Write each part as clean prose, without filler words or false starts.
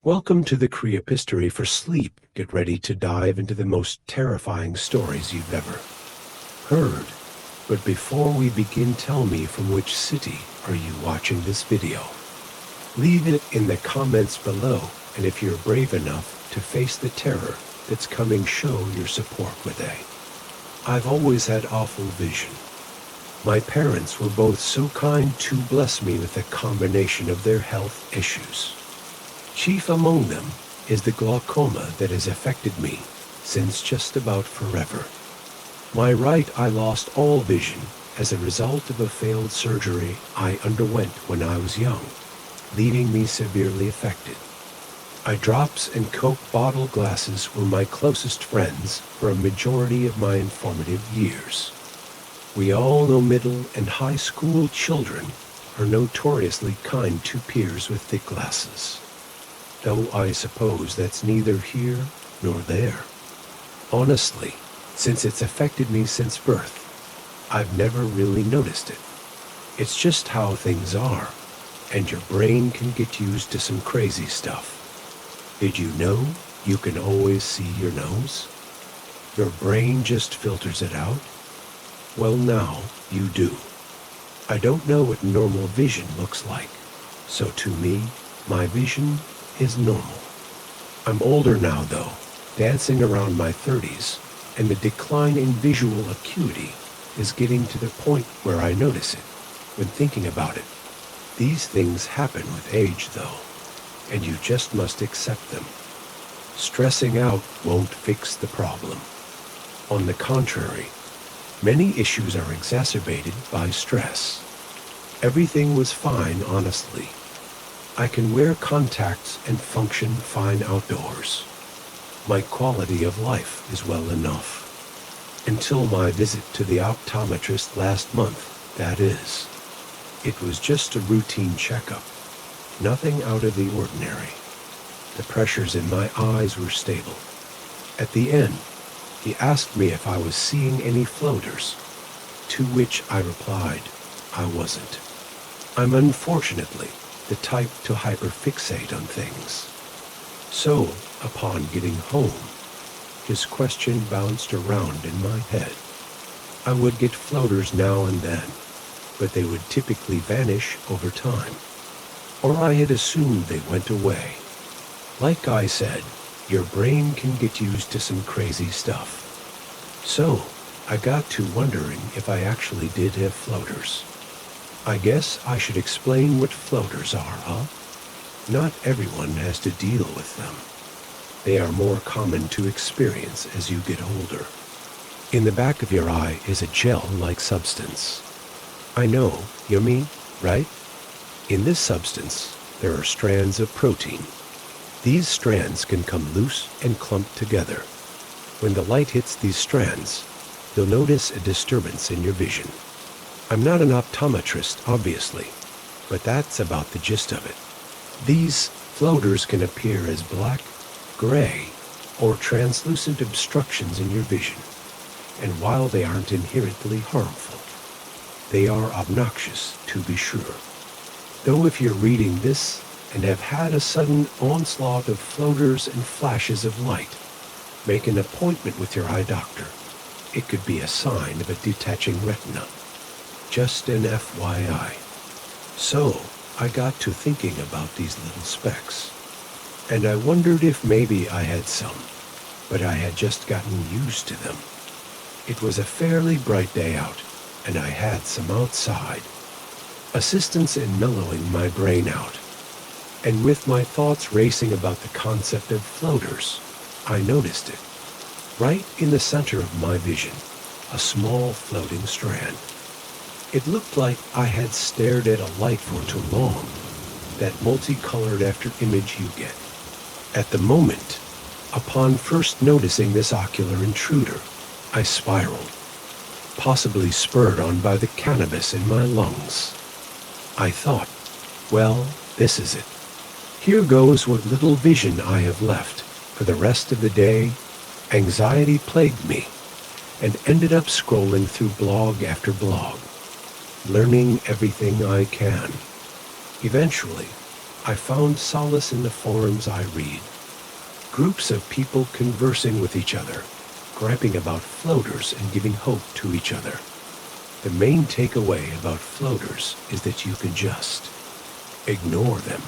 Welcome to the Creepistory for Sleep. Get ready to dive into the most terrifying stories you've ever heard. But before we begin, tell me, from which city are you watching this video? Leave it in the comments below, and if you're brave enough to face the terror that's coming, show your support with I've always had awful vision. My parents were both so kind to bless me with a combination of their health issues. Chief among them is the glaucoma that has affected me since just about forever. My right eye lost all vision as a result of a failed surgery I underwent when I was young, leaving me severely affected. Eye drops and Coke bottle glasses were my closest friends for a majority of my informative years. We all know middle and high school children are notoriously kind to peers with thick glasses. Though I suppose that's neither here nor there. Honestly, since it's affected me since birth, I've never really noticed it. It's just how things are, and your brain can get used to some crazy stuff. Did you know you can always see your nose? Your brain just filters it out? Well, now you do. I don't know what normal vision looks like, so to me, my vision is normal. I'm older now though, dancing around my 30s, and the decline in visual acuity is getting to the point where I notice it when thinking about it. These things happen with age though, and you just must accept them. Stressing out won't fix the problem. On the contrary, many issues are exacerbated by stress. Everything was fine, honestly. I can wear contacts and function fine outdoors. My quality of life is well enough. Until my visit to the optometrist last month, that is. It was just a routine checkup. Nothing out of the ordinary. The pressures in my eyes were stable. At the end, he asked me if I was seeing any floaters, to which I replied, I wasn't. I'm unfortunately the type to hyperfixate on things. So, upon getting home, his question bounced around in my head. I would get floaters now and then, but they would typically vanish over time. Or I had assumed they went away. Like I said, your brain can get used to some crazy stuff. So, I got to wondering if I actually did have floaters. I guess I should explain what floaters are, huh? Not everyone has to deal with them. They are more common to experience as you get older. In the back of your eye is a gel-like substance. I know, you mean, right? In this substance, there are strands of protein. These strands can come loose and clump together. When the light hits these strands, you'll notice a disturbance in your vision. I'm not an optometrist, obviously, but that's about the gist of it. These floaters can appear as black, gray, or translucent obstructions in your vision, and while they aren't inherently harmful, they are obnoxious to be sure. Though if you're reading this and have had a sudden onslaught of floaters and flashes of light, make an appointment with your eye doctor. It could be a sign of a detaching retina. Just an FYI. So, I got to thinking about these little specks, and I wondered if maybe I had some, but I had just gotten used to them. It was a fairly bright day out, and I had some outside. Assistance in mellowing my brain out, and with my thoughts racing about the concept of floaters, I noticed it. Right in the center of my vision, a small floating strand. It looked like I had stared at a light for too long, that multicolored after image you get. At the moment, upon first noticing this ocular intruder, I spiraled, possibly spurred on by the cannabis in my lungs. I thought, well, this is it. Here goes what little vision I have left. For the rest of the day, anxiety plagued me, and ended up scrolling through blog after blog, learning everything I can. Eventually, I found solace in the forums I read. Groups of people conversing with each other, griping about floaters and giving hope to each other. The main takeaway about floaters is that you can just ignore them.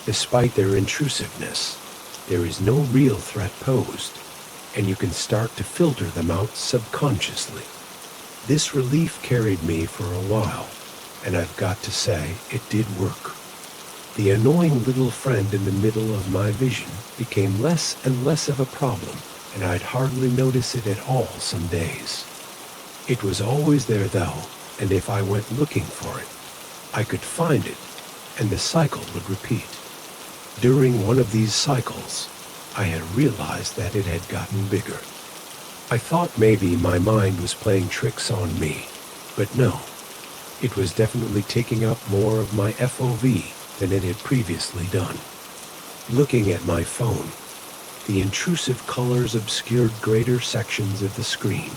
Despite their intrusiveness, there is no real threat posed, and you can start to filter them out subconsciously. This relief carried me for a while, and I've got to say, it did work. The annoying little friend in the middle of my vision became less and less of a problem, and I'd hardly notice it at all some days. It was always there though, and if I went looking for it, I could find it, and the cycle would repeat. During one of these cycles, I had realized that it had gotten bigger. I thought maybe my mind was playing tricks on me, but no. It was definitely taking up more of my FOV than it had previously done. Looking at my phone, the intrusive colors obscured greater sections of the screen.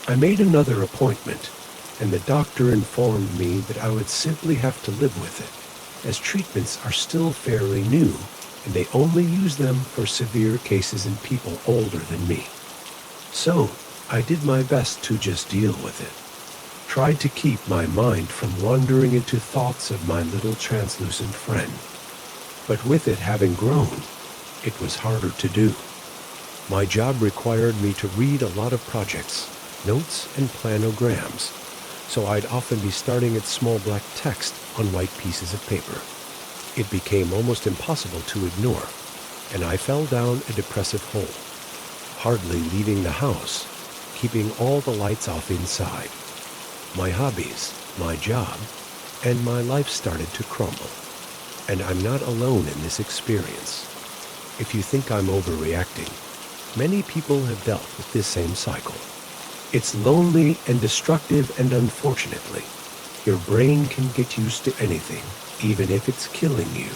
I made another appointment, and the doctor informed me that I would simply have to live with it, as treatments are still fairly new, and they only use them for severe cases in people older than me. So, I did my best to just deal with it. Tried to keep my mind from wandering into thoughts of my little translucent friend. But with it having grown, it was harder to do. My job required me to read a lot of projects, notes, and planograms, so I'd often be starting at small black text on white pieces of paper. It became almost impossible to ignore, and I fell down a depressive hole, hardly leaving the house, keeping all the lights off inside. My hobbies, my job, and my life started to crumble. And I'm not alone in this experience. If you think I'm overreacting, many people have dealt with this same cycle. It's lonely and destructive, and unfortunately, your brain can get used to anything, even if it's killing you.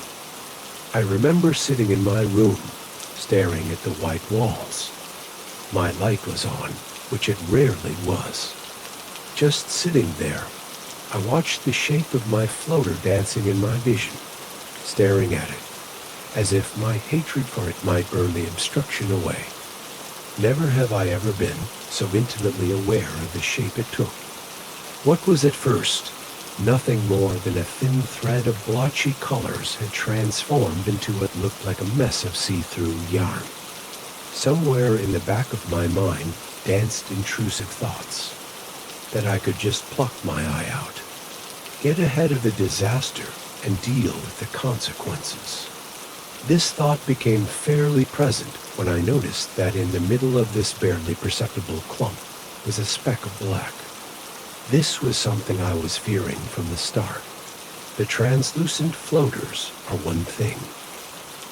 I remember sitting in my room, staring at the white walls. My light was on, which it rarely was. Just sitting there, I watched the shape of my floater dancing in my vision, staring at it, as if my hatred for it might burn the obstruction away. Never have I ever been so intimately aware of the shape it took. What was at first nothing more than a thin thread of blotchy colors had transformed into what looked like a mess of see-through yarn. Somewhere in the back of my mind danced intrusive thoughts that I could just pluck my eye out, get ahead of the disaster, and deal with the consequences. This thought became fairly present when I noticed that in the middle of this barely perceptible clump was a speck of black. This was something I was fearing from the start. The translucent floaters are one thing.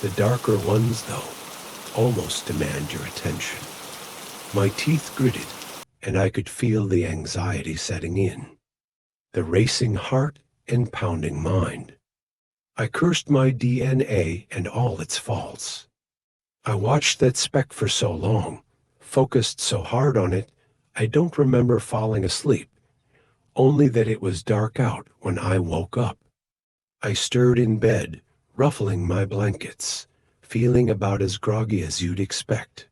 The darker ones, though, almost demand your attention. My teeth gritted, and I could feel the anxiety setting in, the racing heart and pounding mind. I cursed my DNA and all its faults. I watched that speck for so long, focused so hard on it, I don't remember falling asleep, only that it was dark out when I woke up. I stirred in bed, ruffling my blankets, feeling about as groggy as you'd expect.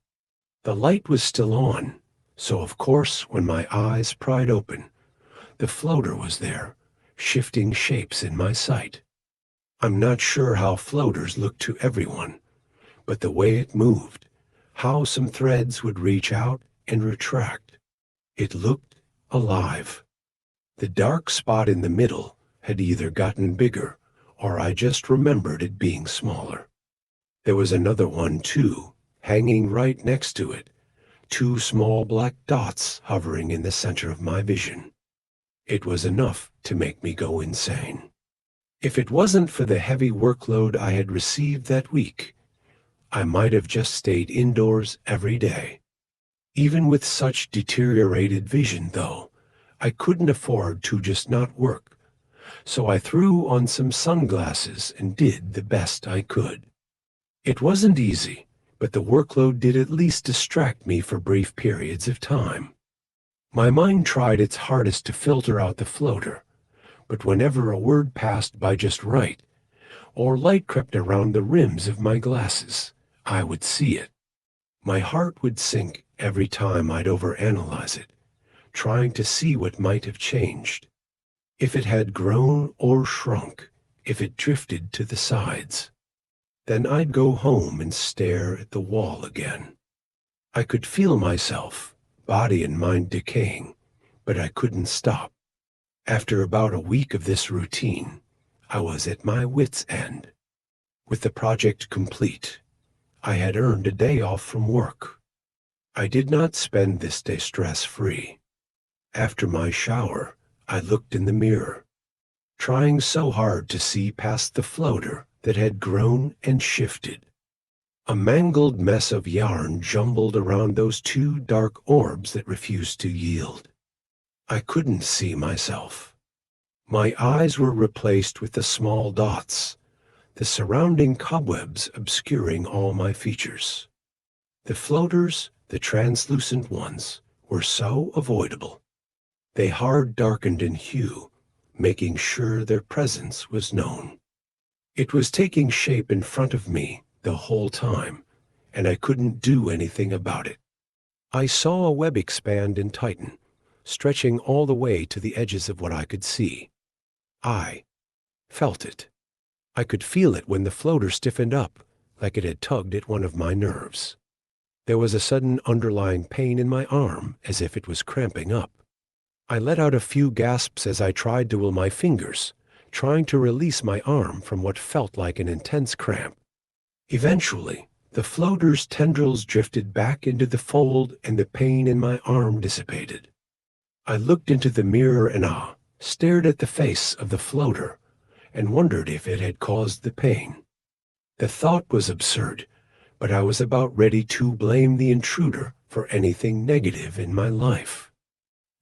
The light was still on, so of course when my eyes pried open, the floater was there, shifting shapes in my sight. I'm not sure how floaters look to everyone, but the way it moved, how some threads would reach out and retract, it looked alive. The dark spot in the middle had either gotten bigger, or I just remembered it being smaller. There was another one too, hanging right next to it, two small black dots hovering in the center of my vision. It was enough to make me go insane. If it wasn't for the heavy workload I had received that week, I might have just stayed indoors every day. Even with such deteriorated vision, though, I couldn't afford to just not work, so I threw on some sunglasses and did the best I could. It wasn't easy, but the workload did at least distract me for brief periods of time. My mind tried its hardest to filter out the floater, but whenever a word passed by just right, or light crept around the rims of my glasses, I would see it. My heart would sink every time I'd overanalyze it, trying to see what might have changed. If it had grown or shrunk, if it drifted to the sides. Then I'd go home and stare at the wall again. I could feel myself, body and mind decaying, but I couldn't stop. After about a week of this routine, I was at my wit's end. With the project complete, I had earned a day off from work. I did not spend this day stress-free. After my shower, I looked in the mirror, trying so hard to see past the floater that had grown and shifted. A mangled mess of yarn jumbled around those two dark orbs that refused to yield. I couldn't see myself. My eyes were replaced with the small dots, the surrounding cobwebs obscuring all my features. The floaters, the translucent ones, were so avoidable. They hard darkened in hue, making sure their presence was known. It was taking shape in front of me the whole time, and I couldn't do anything about it. I saw a web expand and tighten, stretching all the way to the edges of what I could see. I felt it. I could feel it when the floater stiffened up, like it had tugged at one of my nerves. There was a sudden underlying pain in my arm, as if it was cramping up. I let out a few gasps as I tried to will my fingers, trying to release my arm from what felt like an intense cramp. Eventually, the floater's tendrils drifted back into the fold and the pain in my arm dissipated. I looked into the mirror in awe, stared at the face of the floater, and wondered if it had caused the pain. The thought was absurd, but I was about ready to blame the intruder for anything negative in my life.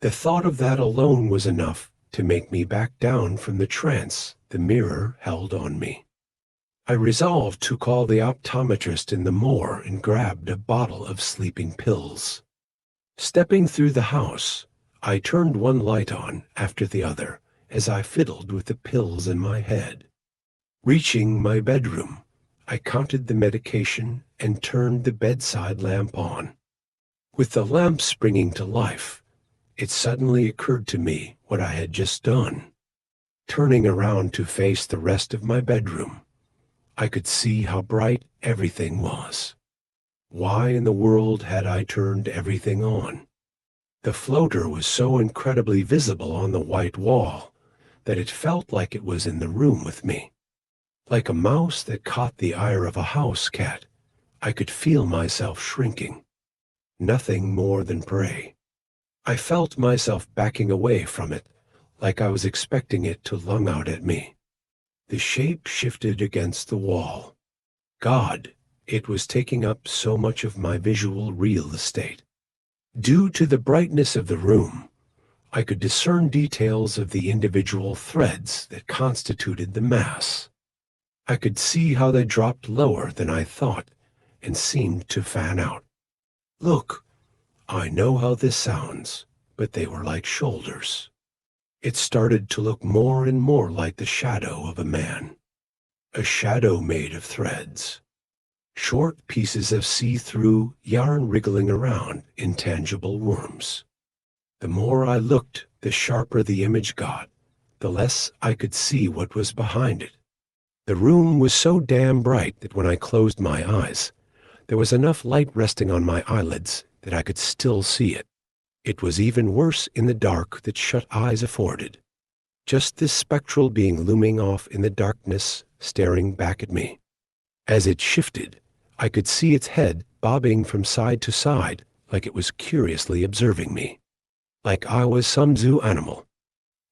The thought of that alone was enough to make me back down from the trance the mirror held on me. I resolved to call the optometrist in the moor and grabbed a bottle of sleeping pills. Stepping through the house, I turned one light on after the other as I fiddled with the pills in my head. Reaching my bedroom, I counted the medication and turned the bedside lamp on. With the lamp springing to life, it suddenly occurred to me what I had just done. Turning around to face the rest of my bedroom, I could see how bright everything was. Why in the world had I turned everything on? The floater was so incredibly visible on the white wall that it felt like it was in the room with me. Like a mouse that caught the ire of a house cat, I could feel myself shrinking. Nothing more than prey. I felt myself backing away from it, like I was expecting it to lung out at me. The shape shifted against the wall. God, it was taking up so much of my visual real estate. Due to the brightness of the room, I could discern details of the individual threads that constituted the mass. I could see how they dropped lower than I thought and seemed to fan out. Look, I know how this sounds, but they were like shoulders. It started to look more and more like the shadow of a man. A shadow made of threads. Short pieces of see-through yarn wriggling around intangible worms. The more I looked, the sharper the image got, the less I could see what was behind it. The room was so damn bright that when I closed my eyes, there was enough light resting on my eyelids that I could still see it. It was even worse in the dark that shut eyes afforded. Just this spectral being looming off in the darkness, staring back at me. As it shifted, I could see its head bobbing from side to side like it was curiously observing me. Like I was some zoo animal.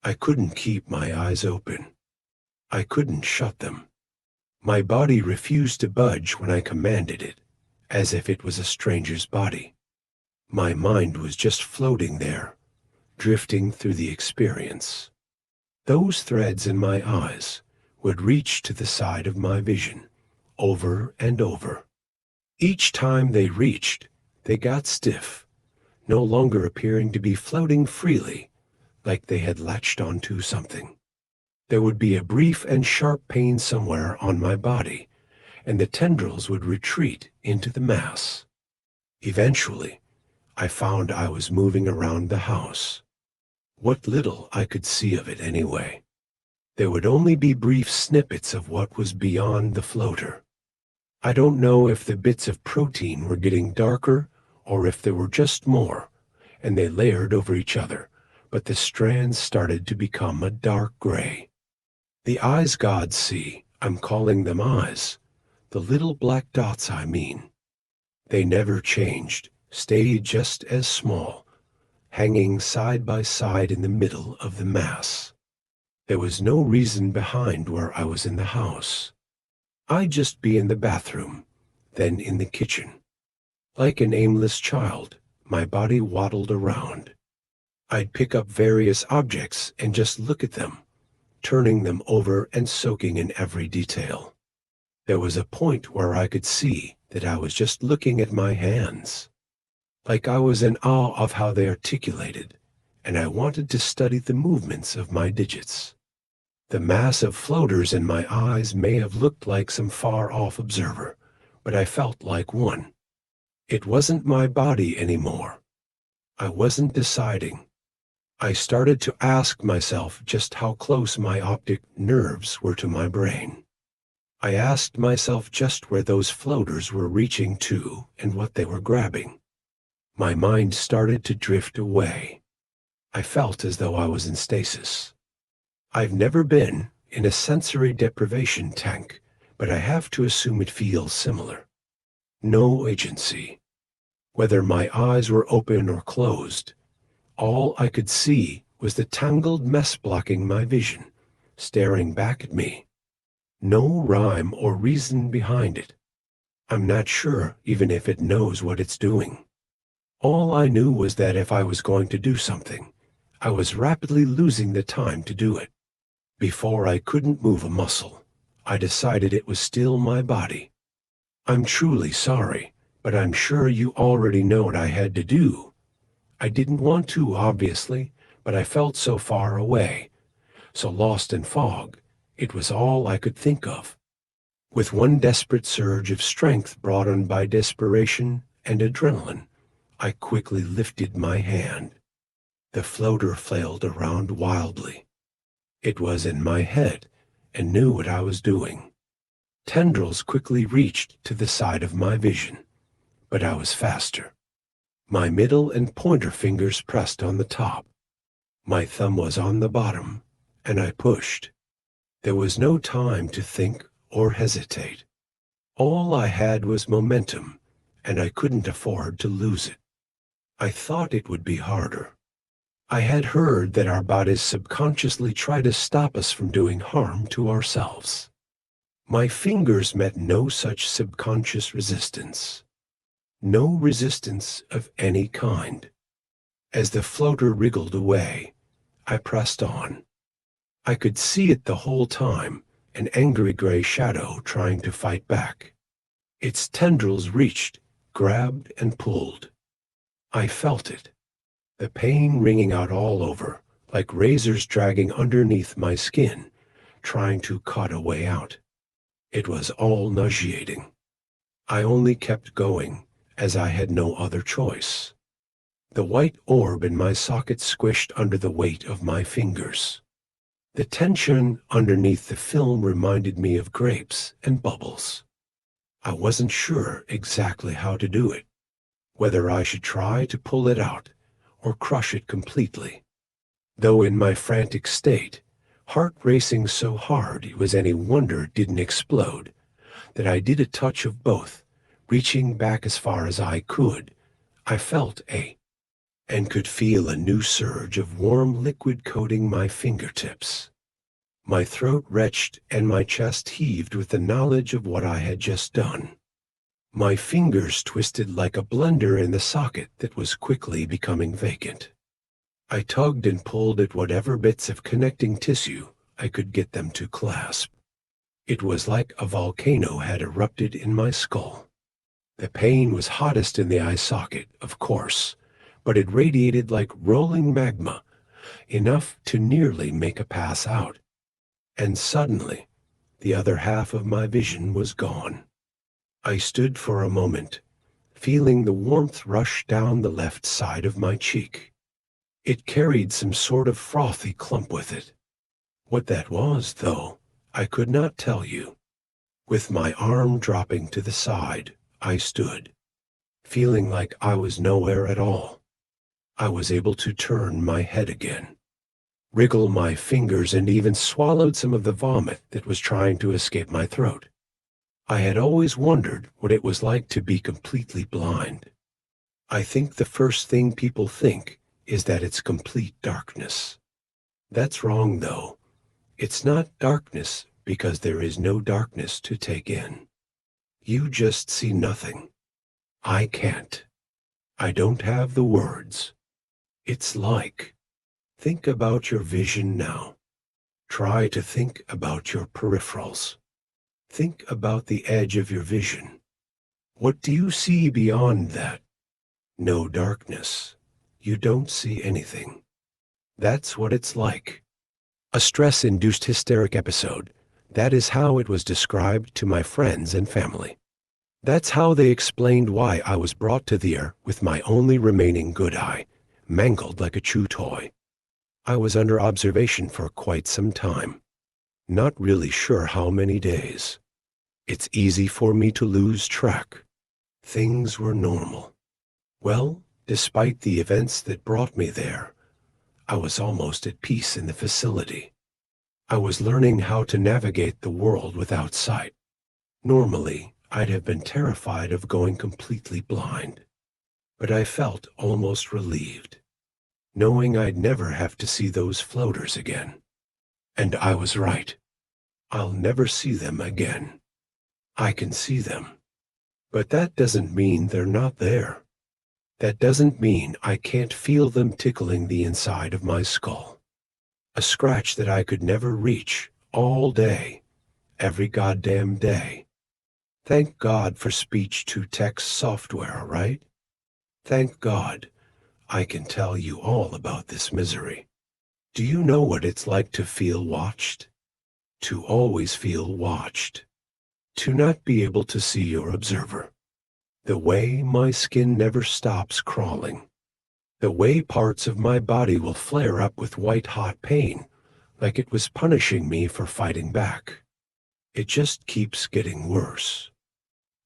I couldn't keep my eyes open. I couldn't shut them. My body refused to budge when I commanded it, as if it was a stranger's body. My mind was just floating there, drifting through the experience. Those threads in my eyes would reach to the side of my vision, over and over. Each time they reached, they got stiff, no longer appearing to be floating freely, like they had latched onto something. There would be a brief and sharp pain somewhere on my body, and the tendrils would retreat into the mass. Eventually, I found I was moving around the house. What little I could see of it anyway. There would only be brief snippets of what was beyond the floater. I don't know if the bits of protein were getting darker or if there were just more, and they layered over each other, but the strands started to become a dark gray. The eyes gods see, I'm calling them eyes. The little black dots, I mean. They never changed, stayed just as small, hanging side by side in the middle of the mass. There was no reason behind where I was in the house. I'd just be in the bathroom, then in the kitchen. Like an aimless child, my body waddled around. I'd pick up various objects and just look at them, turning them over and soaking in every detail. There was a point where I could see that I was just looking at my hands. Like I was in awe of how they articulated, and I wanted to study the movements of my digits. The mass of floaters in my eyes may have looked like some far-off observer, but I felt like one. It wasn't my body anymore. I wasn't deciding. I started to ask myself just how close my optic nerves were to my brain. I asked myself just where those floaters were reaching to and what they were grabbing. My mind started to drift away. I felt as though I was in stasis. I've never been in a sensory deprivation tank, but I have to assume it feels similar. No agency. Whether my eyes were open or closed, all I could see was the tangled mess blocking my vision, staring back at me. No rhyme or reason behind it. I'm not sure even if it knows what it's doing. All I knew was that if I was going to do something, I was rapidly losing the time to do it. Before I couldn't move a muscle, I decided it was still my body. I'm truly sorry, but I'm sure you already know what I had to do. I didn't want to, obviously, but I felt so far away, so lost in fog, it was all I could think of. With one desperate surge of strength brought on by desperation and adrenaline, I quickly lifted my hand. The floater flailed around wildly. It was in my head and knew what I was doing. Tendrils quickly reached to the side of my vision, but I was faster. My middle and pointer fingers pressed on the top. My thumb was on the bottom, and I pushed. There was no time to think or hesitate. All I had was momentum, and I couldn't afford to lose it. I thought it would be harder. I had heard that our bodies subconsciously try to stop us from doing harm to ourselves. My fingers met no such subconscious resistance. No resistance of any kind. As the floater wriggled away, I pressed on. I could see it the whole time, an angry gray shadow trying to fight back. Its tendrils reached, grabbed, and pulled. I felt it. The pain ringing out all over, like razors dragging underneath my skin, trying to cut a way out. It was all nauseating. I only kept going, as I had no other choice. The white orb in my socket squished under the weight of my fingers. The tension underneath the film reminded me of grapes and bubbles. I wasn't sure exactly how to do it, whether I should try to pull it out or crush it completely. Though in my frantic state, heart racing so hard it was any wonder it didn't explode, that I did a touch of both, reaching back as far as I could. I felt and could feel a new surge of warm liquid coating my fingertips. My throat retched and my chest heaved with the knowledge of what I had just done. My fingers twisted like a blender in the socket that was quickly becoming vacant. I tugged and pulled at whatever bits of connecting tissue I could get them to clasp. It was like a volcano had erupted in my skull. The pain was hottest in the eye socket, of course, but it radiated like rolling magma, enough to nearly make a pass out. and suddenly, the other half of my vision was gone. I stood for a moment, feeling the warmth rush down the left side of my cheek. It carried some sort of frothy clump with it. What that was, though, I could not tell you. With my arm dropping to the side, I stood, feeling like I was nowhere at all. I was able to turn my head again, wriggle my fingers, and even swallowed some of the vomit that was trying to escape my throat. I had always wondered what it was like to be completely blind. I think the first thing people think is that it's complete darkness. That's wrong, though. It's not darkness because there is no darkness to take in. You just see nothing. I can't. I don't have the words. It's like, think about your vision now. Try to think about your peripherals. Think about the edge of your vision. What do you see beyond that? No darkness. You don't see anything. That's what it's like. A stress-induced hysteric episode. That is how it was described to my friends and family. That's how they explained why I was brought to the earth with my only remaining good eye, mangled like a chew toy. I was under observation for quite some time. Not really sure how many days. It's easy for me to lose track. Things were normal. Well, despite the events that brought me there, I was almost at peace in the facility. I was learning how to navigate the world without sight. Normally, I'd have been terrified of going completely blind, but I felt almost relieved, knowing I'd never have to see those floaters again. And I was right. I'll never see them again. I can see them. But that doesn't mean they're not there. That doesn't mean I can't feel them tickling the inside of my skull. A scratch that I could never reach all day, every goddamn day. Thank God for speech-to-text software, right? Thank God I can tell you all about this misery. Do you know what it's like to feel watched? To always feel watched. To not be able to see your observer. The way my skin never stops crawling. The way parts of my body will flare up with white-hot pain, like it was punishing me for fighting back. It just keeps getting worse.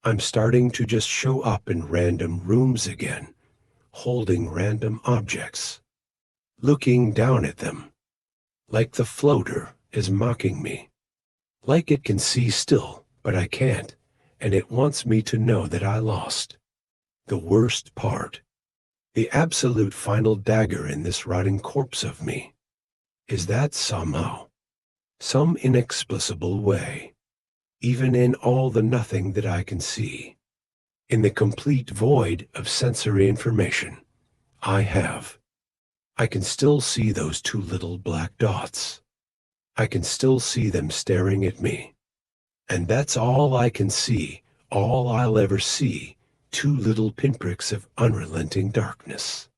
I'm starting to just show up in random rooms again, holding random objects, looking down at them, like the floater is mocking me. Like it can see still, but I can't, and it wants me to know that I lost. The worst part, the absolute final dagger in this rotting corpse of me, is that somehow, some inexplicable way, even in all the nothing that I can see, in the complete void of sensory information I can still see those two little black dots. I can still see them staring at me. And that's all I can see, all I'll ever see, two little pinpricks of unrelenting darkness.